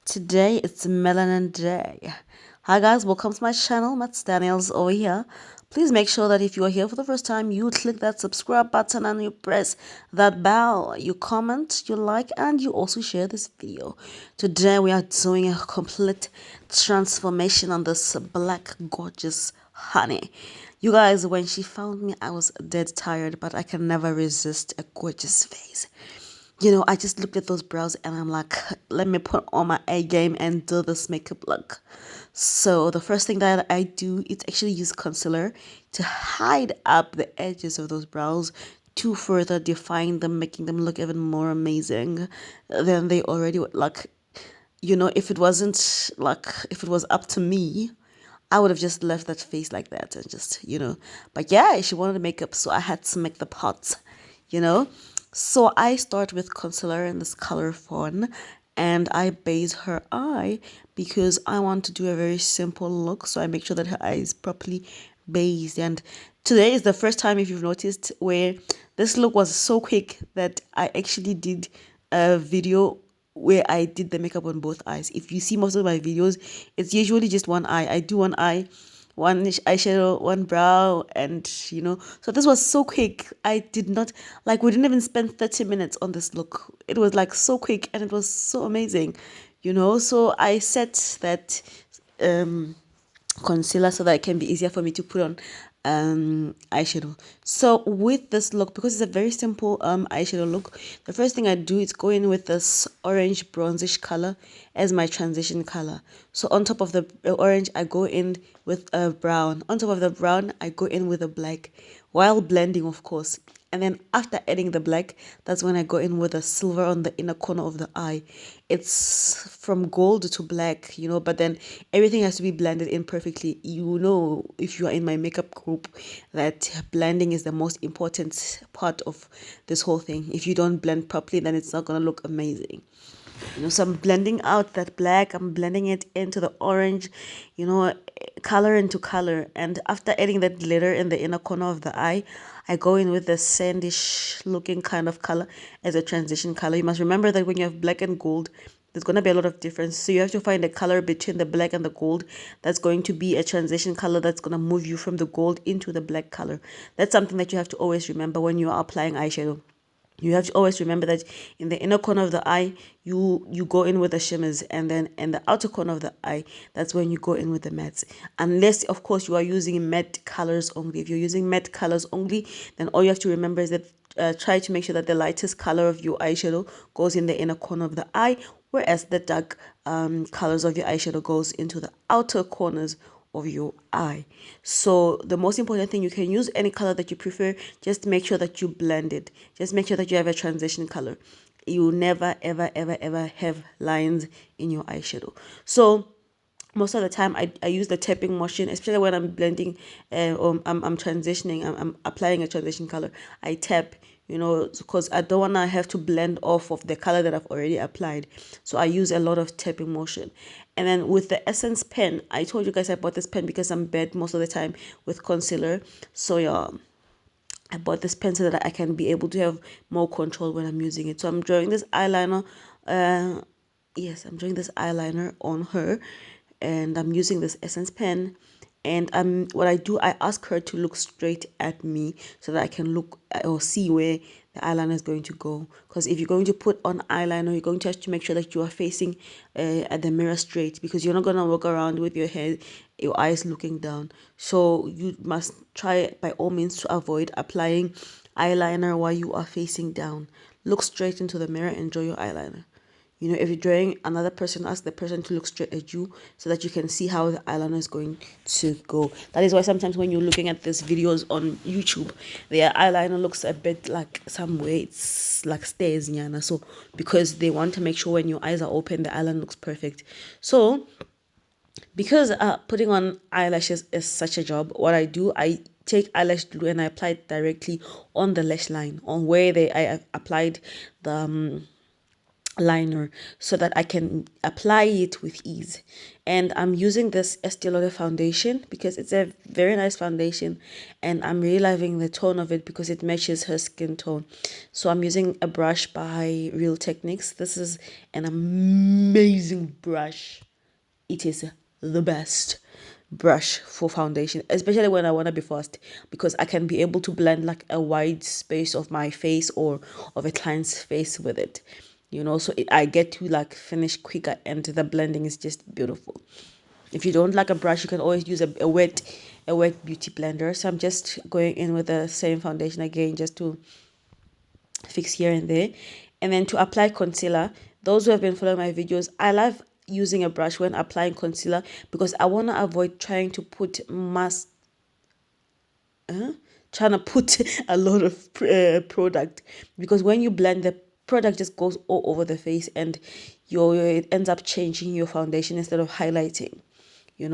Today it's melanin day. Hi guys, welcome to my channel. Matt Daniels over here. Please make sure that if you are here for the first time, you click that subscribe button and you press that bell. You comment, you like, and you also share this video. Today we are doing a complete transformation on this black gorgeous honey. You guys, when she found me, I was dead tired, but I can never resist a gorgeous face. I just looked at those brows and I'm like, let me put on my A game and do this makeup look. So the first thing that I do is actually use concealer to hide up the edges of those brows to further define them, making them look even more amazing than they already would. If it wasn't like, if it was up to me, I would have just left that face like that and just. But yeah, she wanted makeup, so I had to make the pot, you know. So I start with concealer in this color Fawn and I base her eye because I want to do a very simple look. So I make sure that her eye is properly based. And today is the first time, if you've noticed, where this look was so quick that I actually did a video where I did the makeup on both eyes. If you see most of my videos, it's usually just one eye. I do one eye, one eyeshadow, one brow, and So this was so quick. I did not like. We didn't even spend 30 minutes on this look. It was like so quick, and it was so amazing. So I set that concealer so that it can be easier for me to put on eyeshadow. So with this look, because it's a very simple eyeshadow look, the first thing I do is go in with this orange bronzish color as my transition color. So on top of the orange, I go in with a brown. On top of the brown, I go in with a black, while blending, of course. And then after adding the black, that's when I go in with a silver on the inner corner of the eye. It's from gold to black, but then everything has to be blended in perfectly. If you are in my makeup group, that blending is the most important part of this whole thing. If you don't blend properly, then it's not going to look amazing. So I'm blending out that black, I'm blending it into the orange, color into color. And after adding that glitter in the inner corner of the eye, I go in with the sandish looking kind of color as a transition color. You must remember that when you have black and gold, there's going to be a lot of difference. So you have to find a color between the black and the gold that's going to be a transition color that's going to move you from the gold into the black color. That's something that you have to always remember when you are applying eyeshadow. You have to always remember that in the inner corner of the eye, you go in with the shimmers, and then in the outer corner of the eye, that's when you go in with the mattes. Unless, of course, you are using matte colors only. If you're using matte colors only, then all you have to remember is that try to make sure that the lightest color of your eyeshadow goes in the inner corner of the eye, whereas the dark colors of your eyeshadow goes into the outer corners of your eye. So the most important thing, you can use any color that you prefer, just make sure that you blend it. Just make sure that you have a transition color. You never ever ever ever have lines in your eyeshadow. So most of the time I use the tapping motion, especially when I'm blending or I'm transitioning, I'm applying a transition color. I tap, because I don't want to have to blend off of the color that I've already applied. So I use a lot of tapping motion. And then with the Essence pen, I told you guys I bought this pen because I'm bad most of the time with concealer. So yeah, I bought this pen so that I can be able to have more control when I'm using it. So I'm drawing this eyeliner. Yes, I'm drawing this eyeliner on her, and I'm using this Essence pen. And what I do, I ask her to look straight at me so that I can look or see where the eyeliner is going to go. Because if you're going to put on eyeliner, you're going to have to make sure that you are facing at the mirror straight, because you're not going to walk around with your eyes looking down. So you must try by all means to avoid applying eyeliner while you are facing down. Look straight into the mirror and draw your eyeliner. If you're drawing another person, ask the person to look straight at you so that you can see how the eyeliner is going to go. That is why sometimes when you're looking at these videos on YouTube, their eyeliner looks a bit like some way it's like stairs, Nyana. So because they want to make sure when your eyes are open, the eyeliner looks perfect. So because putting on eyelashes is such a job, what I do, I take eyelash glue and I apply it directly on the lash line, on where I applied the liner so that I can apply it with ease. And I'm using this Estee Lauder foundation because it's a very nice foundation, and I'm really loving the tone of it because it matches her skin tone. So I'm using a brush by Real Techniques. This is an amazing brush. It is the best brush for foundation, especially when I want to be fast, because I can be able to blend like a wide space of my face or of a client's face with it, so I get to like finish quicker, and the blending is just beautiful. If you don't like a brush, you can always use a wet beauty blender. So I'm just going in with the same foundation again, just to fix here and there. And then to apply concealer, those who have been following my videos, I love using a brush when applying concealer because I want to avoid trying to put a lot of product, because when you blend, the product just goes all over the face, and it ends up changing your foundation instead of highlighting.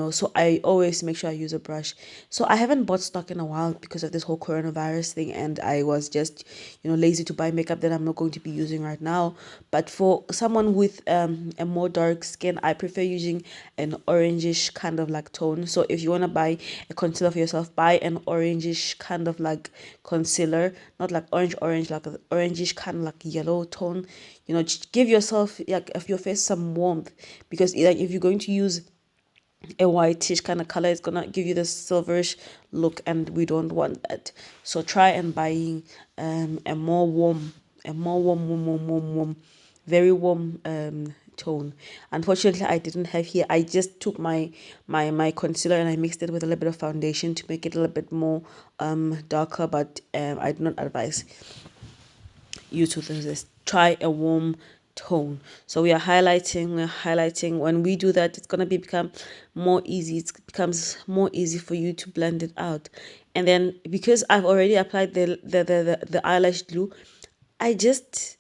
So I always make sure I use a brush. So I haven't bought stock in a while because of this whole coronavirus thing, and I was just lazy to buy makeup that I'm not going to be using right now. But for someone with a more dark skin, I prefer using an orangish kind of like tone. So if you want to buy a concealer for yourself, buy an orangish kind of like concealer, not like orange, like an orangish kind of like yellow tone. Just give yourself, like, if your face some warmth, because like if you're going to use a whitish kind of color, it's gonna give you this silverish look, and we don't want that. So try and buying a more warm, very warm tone. Unfortunately, I didn't have here. I just took my concealer and I mixed it with a little bit of foundation to make it a little bit more darker, but I do not advise you to do this. Try a warm tone. So we're highlighting. When we do that, it's gonna become more easy. It becomes more easy for you to blend it out. And then, because I've already applied the eyelash glue, I just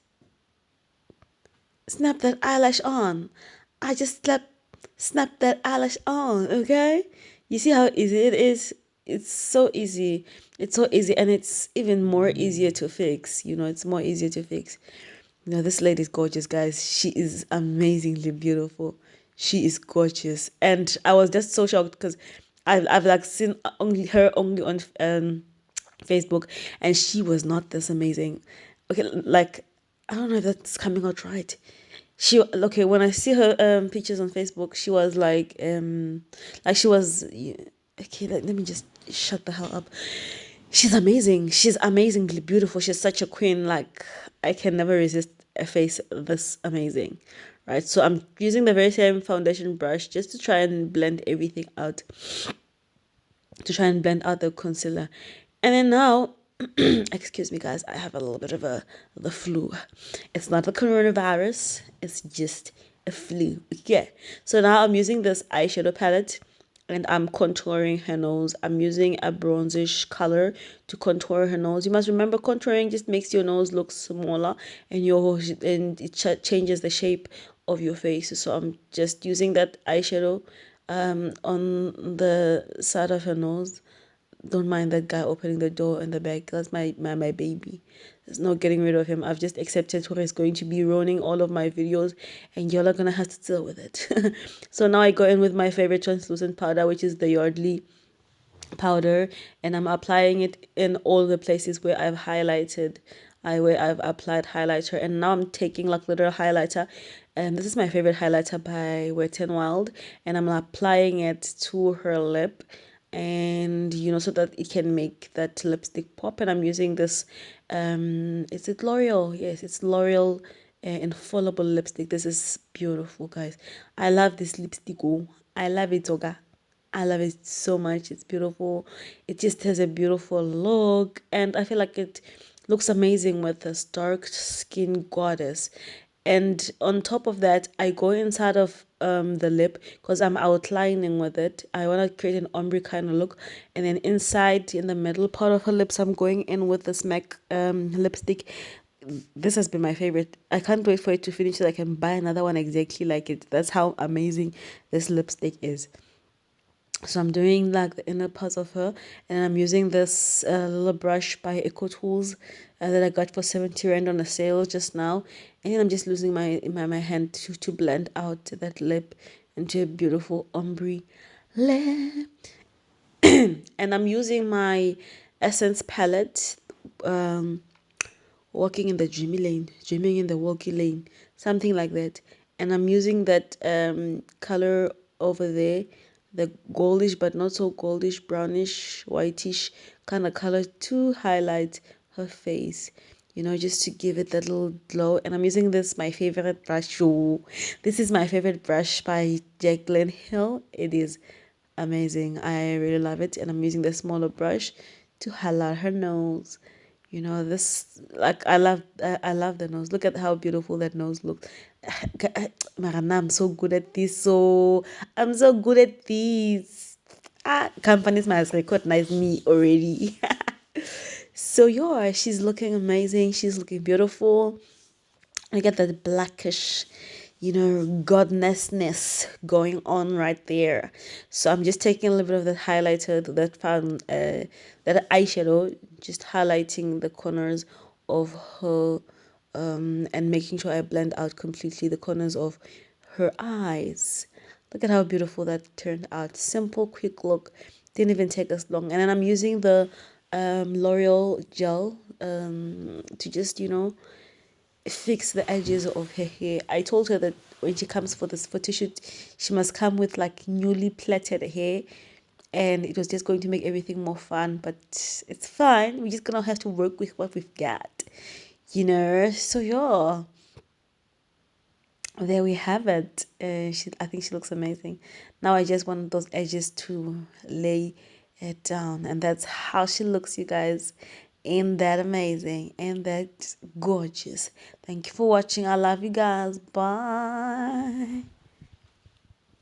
snap that eyelash on. I just snap that eyelash on, okay? You see how easy it is? It's so easy. It's so easy, and it's even more easier to fix. It's more easier to fix. This lady is gorgeous, guys. She is amazingly beautiful. She is gorgeous. And I was just so shocked because I've like seen only on Facebook, and she was not this amazing. Okay, like, I don't know if that's coming out right. Okay, when I see her pictures on Facebook, she was like she was okay, let me just shut the hell up. She's amazing. She's amazingly beautiful. She's such a queen. Like, I can never resist a face this amazing. Right? So I'm using the very same foundation brush just to try and blend everything out, to try and blend out the concealer. And then now, excuse me, guys, I have a little bit of the flu. It's not the coronavirus, it's just a flu. Yeah. So now I'm using this eyeshadow palette, and I'm contouring her nose. I'm using a bronzish color to contour her nose. You must remember, contouring just makes your nose look smaller, and it changes the shape of your face. So I'm just using that eyeshadow on the side of her nose. Don't mind that guy opening the door in the back. That's my baby. There's no getting rid of him. I've just accepted who is going to be ruining all of my videos, and y'all are gonna have to deal with it. So now I go in with my favorite translucent powder, which is the Yardley powder, and I'm applying it in all the places where I've highlighted. Where I've applied highlighter, and now I'm taking like little highlighter, and this is my favorite highlighter by Wet n Wild, and I'm applying it to her lip, and so that it can make that lipstick pop. And I'm using this is it L'Oreal? Yes, it's L'Oreal infallible lipstick. This is beautiful, guys. I love this lipstick. Oh, I love it, Oga. I love it so much. It's beautiful. It just has a beautiful look, and I feel like it looks amazing with this dark skin goddess. And on top of that, I go inside of the lip because I'm outlining with it. I want to create an ombre kind of look, and then inside in the middle part of her lips, I'm going in with this MAC lipstick. This has been my favorite. I can't wait for it to finish so I can buy another one exactly like it. That's how amazing this lipstick is. So I'm doing like the inner parts of her, and I'm using this little brush by Eco Tools that I got for 70 rand on a sale just now. And then I'm just using my hand to blend out that lip into a beautiful ombre lip. And I'm using my Essence palette, um, walking in the dreamy lane, dreaming in the walkie lane, something like that. And I'm using that color over there, the goldish but not so goldish, brownish, whitish kind of color to highlight her face, you know, just to give it that little glow. And I'm using this, my favorite brush. Ooh, this is my favorite brush by Jacqueline Hill. It is amazing. I really love it. And I'm using the smaller brush to highlight her nose. You know, this, like, I love the nose. Look at how beautiful that nose looks. Marana, I'm so good at this. I'm so good at this. Companies must recognize me already. So yeah, she's looking amazing. She's looking beautiful. I get that blackish, you know, godnessness going on right there. So I'm just taking a little bit of that highlighter, that eyeshadow, just highlighting the corners of her, and making sure I blend out completely the corners of her eyes. Look at how beautiful that turned out. Simple, quick look. Didn't even take us long. And then I'm using the L'Oreal gel to just, you know, fix the edges of her hair. I told her that when she comes for this photo shoot, she must come with like newly plaited hair, and it was just going to make everything more fun. But it's fine. We're just gonna have to work with what we've got, you know. So yeah, there we have it. I think she looks amazing. Now I just want those edges to lay it down, and that's how she looks, you guys. Ain't that amazing? Ain't that gorgeous? Thank you for watching. I love you guys. Bye.